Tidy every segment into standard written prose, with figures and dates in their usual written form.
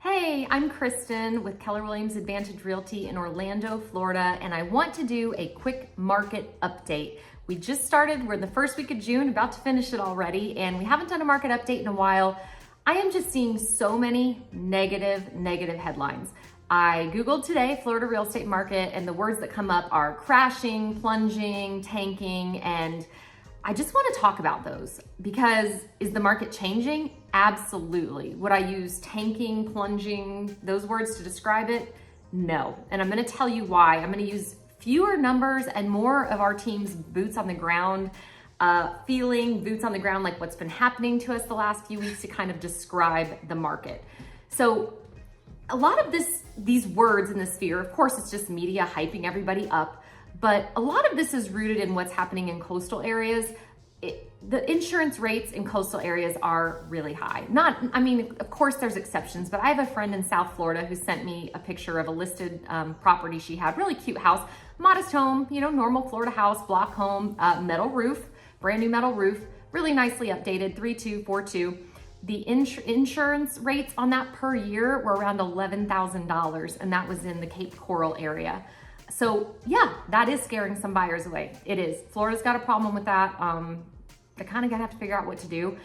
Hey, I'm Kristin with Keller Williams Advantage Realty in Orlando, Florida, and I want to do a quick market update. We just started, we're in the first week of June, about to finish it already, and we haven't done a market update in a while. I am just seeing so many negative headlines. I Googled today, Florida real estate market, and the words that come up are crashing, plunging, tanking, and I just want to talk about those because is the market changing? Absolutely. Would I use tanking, plunging, those words to describe it? No. And I'm going to tell you why. I'm going to use fewer numbers and more of our team's boots on the ground, feeling boots on the ground, like what's been happening to us the last few weeks to kind of describe the market. So a lot of these words in this sphere, of course, it's just media hyping everybody up. But a lot of this is rooted in what's happening in coastal areas. The insurance rates in coastal areas are really high. Of course there's exceptions, but I have a friend in South Florida who sent me a picture of a listed property she had, really cute house, modest home, normal Florida house, block home, metal roof, brand new metal roof, really nicely updated, 3242. The insurance rates on that per year were around $11,000, and that was in the Cape Coral area. So yeah, that is scaring some buyers away. It is. Florida's got a problem with that. They're kind of gonna have to figure out what to do.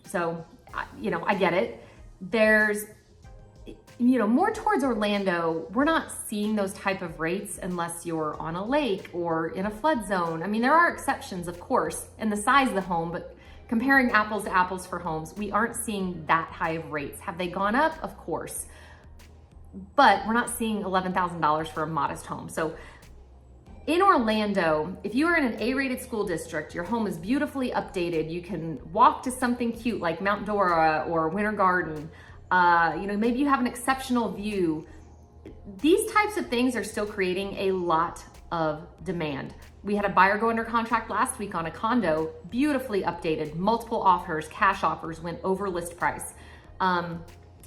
So, I get it. There's, more towards Orlando, we're not seeing those type of rates unless you're on a lake or in a flood zone. I mean, there are exceptions, of course, and the size of the home, but comparing apples to apples for homes, we aren't seeing that high of rates. Have they gone up? Of course. But we're not seeing $11,000 for a modest home. So in Orlando, if you are in an A-rated school district, your home is beautifully updated. You can walk to something cute like Mount Dora or Winter Garden. Maybe you have an exceptional view. These types of things are still creating a lot of demand. We had a buyer go under contract last week on a condo, beautifully updated, multiple offers, cash offers, went over list price.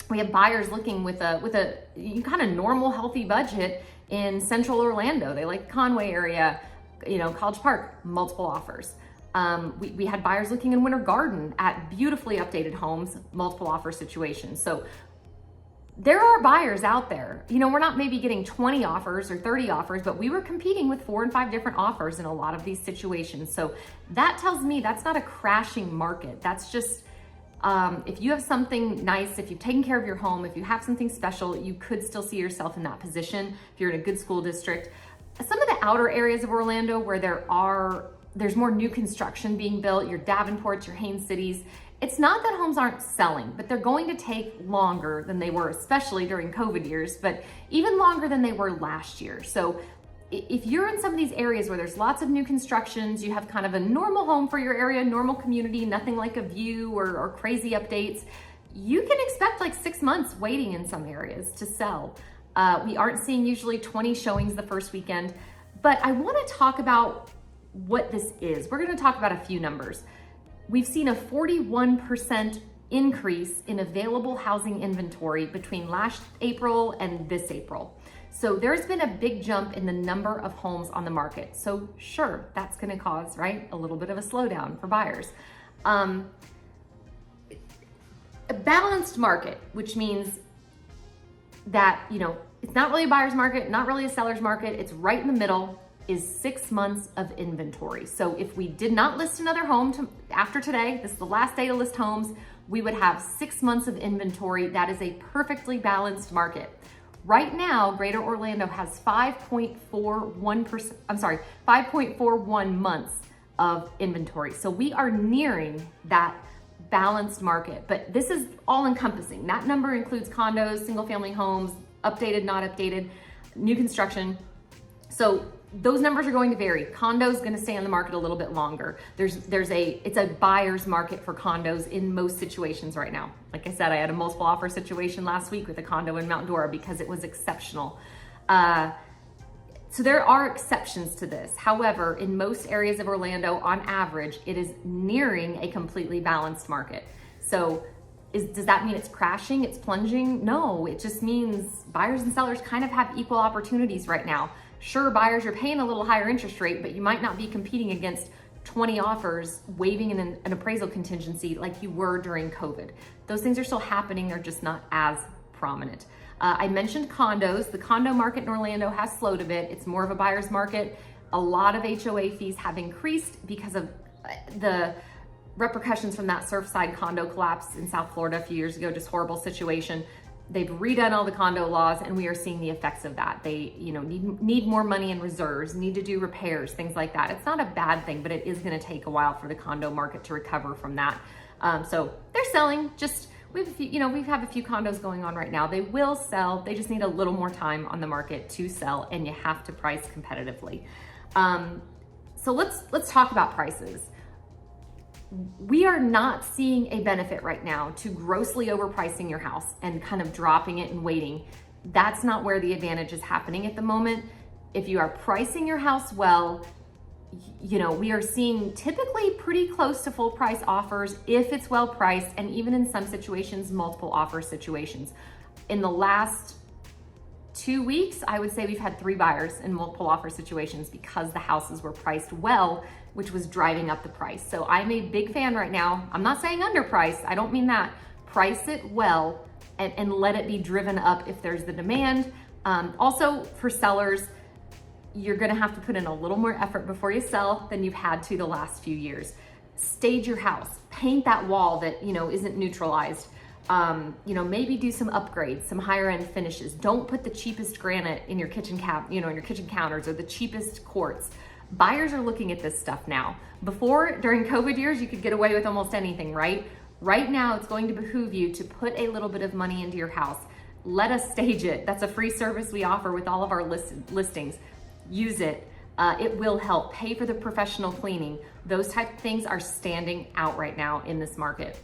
We have buyers looking with a kind of normal, healthy budget in central Orlando. They like Conway area, College Park, multiple offers. We had buyers looking in Winter Garden at beautifully updated homes, multiple offer situations. So there are buyers out there. We're not maybe getting 20 offers or 30 offers, but we were competing with 4 and 5 different offers in a lot of these situations. So that tells me that's not a crashing market. That's just, if you have something nice, if you've taken care of your home, if you have something special, you could still see yourself in that position if you're in a good school district. Some of the outer areas of Orlando where there's more new construction being built, your Davenports, your Haines cities, it's not that homes aren't selling, but they're going to take longer than they were, especially during COVID years, but even longer than they were last year. So if you're in some of these areas where there's lots of new constructions, you have kind of a normal home for your area, normal community, nothing like a view or crazy updates, you can expect like 6 months waiting in some areas to sell. We aren't seeing usually 20 showings the first weekend, but I want to talk about what this is. We're going to talk about a few numbers. We've seen a 41% increase in available housing inventory between last April and this April. So there's been a big jump in the number of homes on the market. So sure, that's gonna cause, right, a little bit of a slowdown for buyers. A balanced market, which means that, it's not really a buyer's market, not really a seller's market, it's right in the middle, is 6 months of inventory. So if we did not list another home after today, this is the last day to list homes, we would have 6 months of inventory. That is a perfectly balanced market. Right now, Greater Orlando has 5.41 months of inventory. So we are nearing that balanced market, but this is all encompassing. That number includes condos, single family homes, updated, not updated, new construction. So those numbers are going to vary. Condos going to stay on the market a little bit longer. It's a buyer's market for condos in most situations right now. Like I said, I had a multiple offer situation last week with a condo in Mount Dora because it was exceptional. So there are exceptions to this. However, in most areas of Orlando, on average, it is nearing a completely balanced market. So does that mean it's crashing, it's plunging? No, it just means buyers and sellers kind of have equal opportunities right now. Sure, buyers are paying a little higher interest rate, but you might not be competing against 20 offers, waiving an appraisal contingency like you were during COVID. Those things are still happening, they're just not as prominent. I mentioned condos. The condo market in Orlando has slowed a bit. It's more of a buyer's market. A lot of HOA fees have increased because of the repercussions from that Surfside condo collapse in South Florida a few years ago, just horrible situation. They've redone all the condo laws and we are seeing the effects of that. They, need more money in reserves, need to do repairs, things like that. It's not a bad thing, but it is gonna take a while for the condo market to recover from that. So they're selling, we have a few condos going on right now. They will sell, they just need a little more time on the market to sell, and you have to price competitively. So let's talk about prices. We are not seeing a benefit right now to grossly overpricing your house and kind of dropping it and waiting. That's not where the advantage is happening at the moment. If you are pricing your house well, we are seeing typically pretty close to full price offers if it's well priced, and even in some situations, multiple offer situations. In the last 2 weeks, I would say we've had 3 buyers in multiple offer situations because the houses were priced well, which was driving up the price. So I'm a big fan right now. I'm not saying underpriced, I don't mean that. Price it well and let it be driven up if there's the demand. Also for sellers, you're gonna have to put in a little more effort before you sell than you've had to the last few years. Stage your house, paint that wall that isn't neutralized. Maybe do some upgrades, some higher end finishes. Don't put the cheapest granite in your kitchen in your kitchen counters, or the cheapest quartz. Buyers are looking at this stuff now. Before, during COVID years, you could get away with almost anything, right? Right now, it's going to behoove you to put a little bit of money into your house. Let us stage it. That's a free service we offer with all of our listings. Use it. It will help. Pay for the professional cleaning. Those type of things are standing out right now in this market.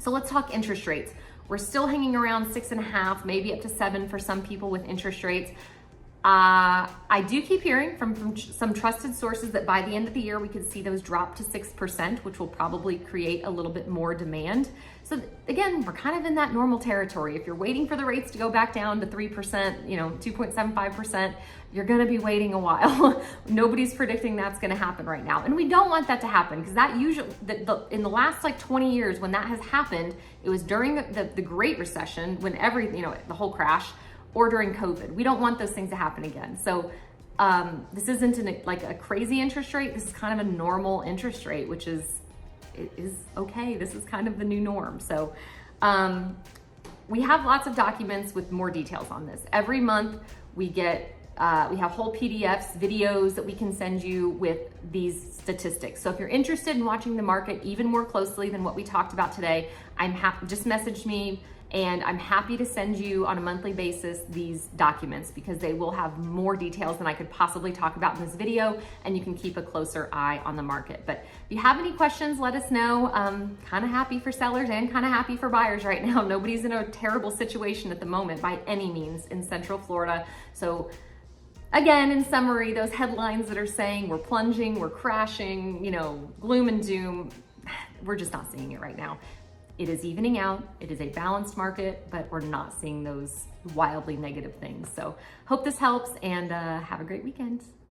So let's talk interest rates. We're still hanging around 6.5, maybe up to 7 for some people with interest rates. I do keep hearing from some trusted sources that by the end of the year, we could see those drop to 6%, which will probably create a little bit more demand. So again, we're kind of in that normal territory. If you're waiting for the rates to go back down to 3%, 2.75%, you're gonna be waiting a while. Nobody's predicting that's gonna happen right now. And we don't want that to happen, because that usually, in the last 20 years when that has happened, it was during the Great Recession, when the whole crash, or during COVID. We don't want those things to happen again. So this isn't a crazy interest rate. This is kind of a normal interest rate, which is okay. This is kind of the new norm. So we have lots of documents with more details on this. Every month we have whole PDFs, videos that we can send you with these statistics. So if you're interested in watching the market even more closely than what we talked about today, just message me, and I'm happy to send you on a monthly basis these documents, because they will have more details than I could possibly talk about in this video, and you can keep a closer eye on the market. But if you have any questions, let us know. Kind of happy for sellers and kind of happy for buyers right now. Nobody's in a terrible situation at the moment by any means in Central Florida. So again, in summary, those headlines that are saying we're plunging, we're crashing, gloom and doom, we're just not seeing it right now. It is evening out. It is a balanced market, but we're not seeing those wildly negative things. So hope this helps, and have a great weekend.